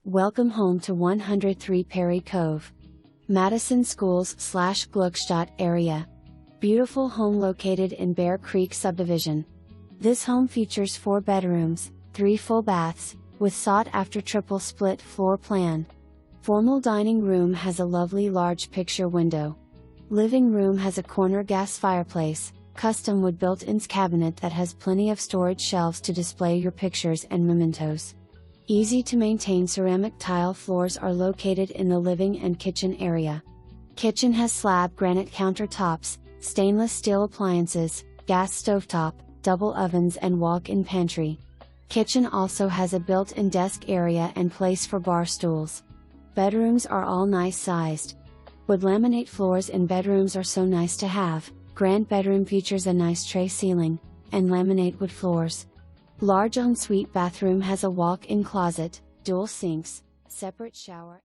Welcome home to 103 Perry Cove, Madison Schools/Gluckstadt area. Beautiful home located in Bear Creek subdivision. This home features 4 bedrooms, 3 full baths, with sought-after triple split floor plan. Formal dining room has a lovely large picture window. Living room has a corner gas fireplace, custom wood built-ins cabinet that has plenty of storage shelves to display your pictures and mementos. Easy to maintain ceramic tile floors are located in the living and kitchen area. Kitchen has slab granite countertops, stainless steel appliances, gas stovetop, double ovens and walk-in pantry. Kitchen also has a built-in desk area and place for bar stools. Bedrooms are all nice sized. Wood laminate floors in bedrooms are so nice to have. Grand bedroom features a nice tray ceiling, and laminate wood floors. Large ensuite bathroom has a walk-in closet, dual sinks, separate shower.